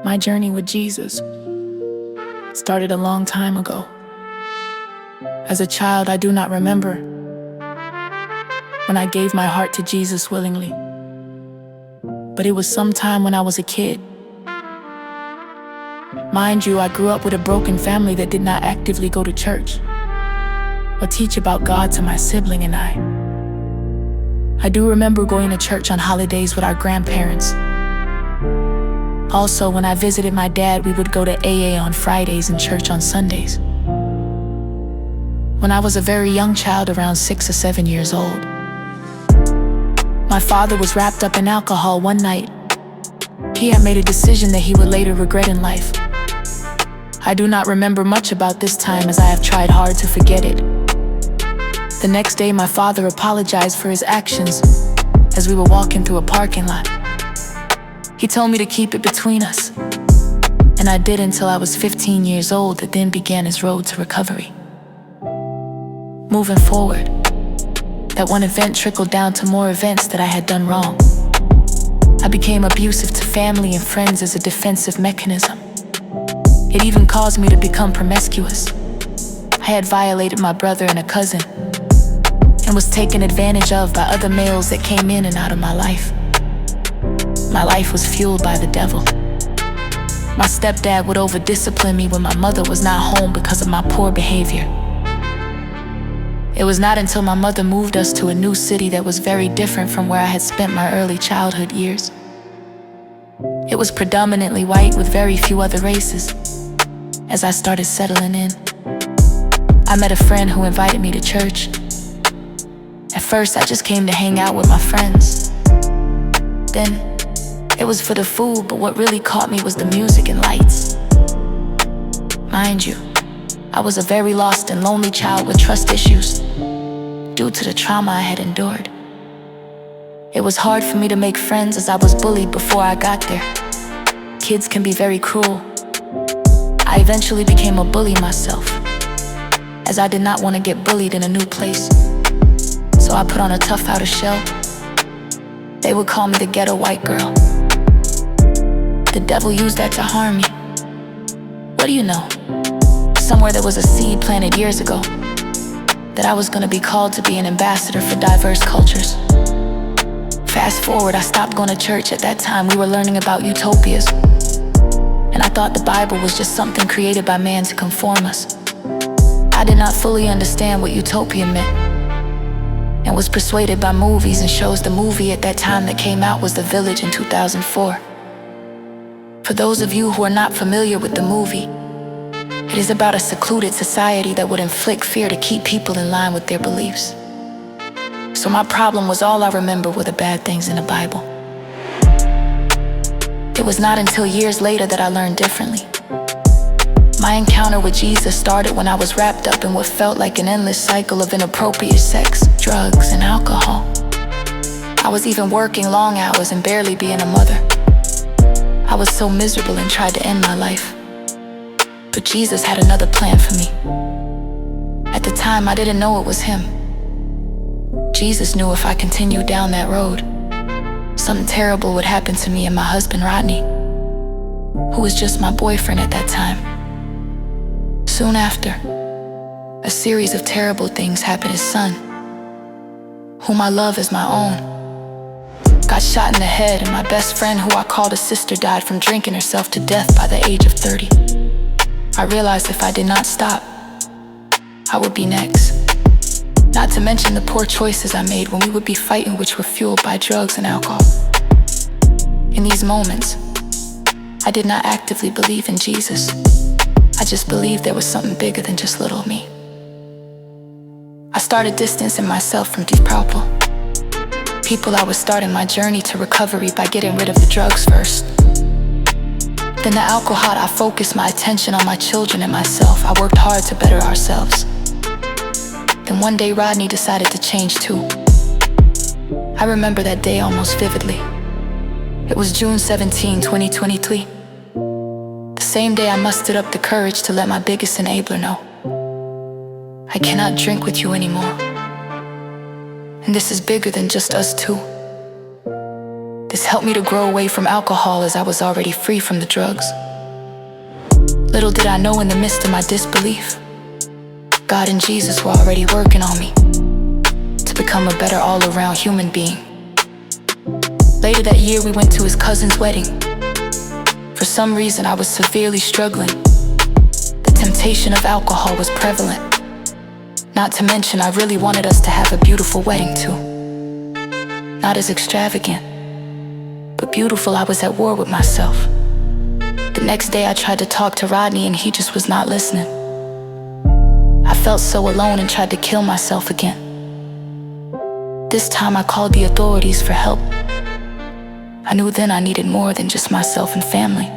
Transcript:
My journey with Jesus started a long time ago. As a child, I do not remember when I gave my heart to Jesus willingly. But it was sometime when I was a kid. Mind you, I grew up with a broken family that did not actively go to church or teach about God to my sibling and I. I do remember going to church on holidays with our grandparents. Also, when I visited my dad, we would go to AA on Fridays and church on Sundays. When I was a very young child, around 6 or 7 years old, my father was wrapped up in alcohol one night. He had made a decision that he would later regret in life. I do not remember much about this time, as I have tried hard to forget it. The next day, my father apologized for his actions as we were walking through a parking lot. He told me to keep it between us, and I did until I was 15 years old. That then began his road to recovery. Moving forward, that one event trickled down to more events that I had done wrong. I became abusive to family and friends as a defensive mechanism. It even caused me to become promiscuous. I had violated my brother and a cousin and was taken advantage of by other males that came in and out of my life. My life was fueled by the devil. My stepdad would over-discipline me when my mother was not home because of my poor behavior. It was not until my mother moved us to a new city that was very different from where I had spent my early childhood years. It was predominantly white with very few other races. As I started settling in, I met a friend who invited me to church. At first, I just came to hang out with my friends. Then, it was for the food, but what really caught me was the music and lights. Mind you, I was a very lost and lonely child with trust issues due to the trauma I had endured. It was hard for me to make friends as I was bullied before I got there. Kids can be very cruel. I eventually became a bully myself, as I did not want to get bullied in a new place. So I put on a tough outer shell. They would call me the ghetto white girl. The devil used that to harm me. What do you know? Somewhere there was a seed planted years ago that I was gonna be called to be an ambassador for diverse cultures. Fast forward, I stopped going to church. At that time, we were learning about utopias, and I thought the Bible was just something created by man to conform us. I did not fully understand what utopia meant, and was persuaded by movies and shows. The movie at that time that came out was The Village in 2004. For those of you who are not familiar with the movie, it is about a secluded society that would inflict fear to keep people in line with their beliefs. So my problem was all I remember were the bad things in the Bible. It was not until years later that I learned differently. My encounter with Jesus started when I was wrapped up in what felt like an endless cycle of inappropriate sex, drugs, and alcohol. I was even working long hours and barely being a mother. I was so miserable and tried to end my life. But Jesus had another plan for me. At the time, I didn't know it was him. Jesus knew if I continued down that road, something terrible would happen to me and my husband, Rodney, who was just my boyfriend at that time. Soon after, a series of terrible things happened. His son, whom I love as my own, got shot in the head, and my best friend, who I called a sister, died from drinking herself to death by the age of 30. I realized if I did not stop, I would be next. Not to mention the poor choices I made when we would be fighting, which were fueled by drugs and alcohol. In these moments, I did not actively believe in Jesus. I just believed there was something bigger than just little me. I started distancing myself from these people. I was starting my journey to recovery by getting rid of the drugs first. Then the alcohol. I focused my attention on my children and myself. I worked hard to better ourselves. Then one day Rodney decided to change too. I remember that day almost vividly. It was June 17, 2023. The same day I mustered up the courage to let my biggest enabler know. I cannot drink with you anymore. And this is bigger than just us two. This helped me to grow away from alcohol as I was already free from the drugs. Little did I know in the midst of my disbelief, God and Jesus were already working on me to become a better all-around human being. Later that year, we went to his cousin's wedding. For some reason, I was severely struggling. The temptation of alcohol was prevalent. Not to mention, I really wanted us to have a beautiful wedding too. Not as extravagant, but beautiful. I was at war with myself. The next day I tried to talk to Rodney and he just was not listening. I felt so alone and tried to kill myself again. This time I called the authorities for help. I knew then I needed more than just myself and family.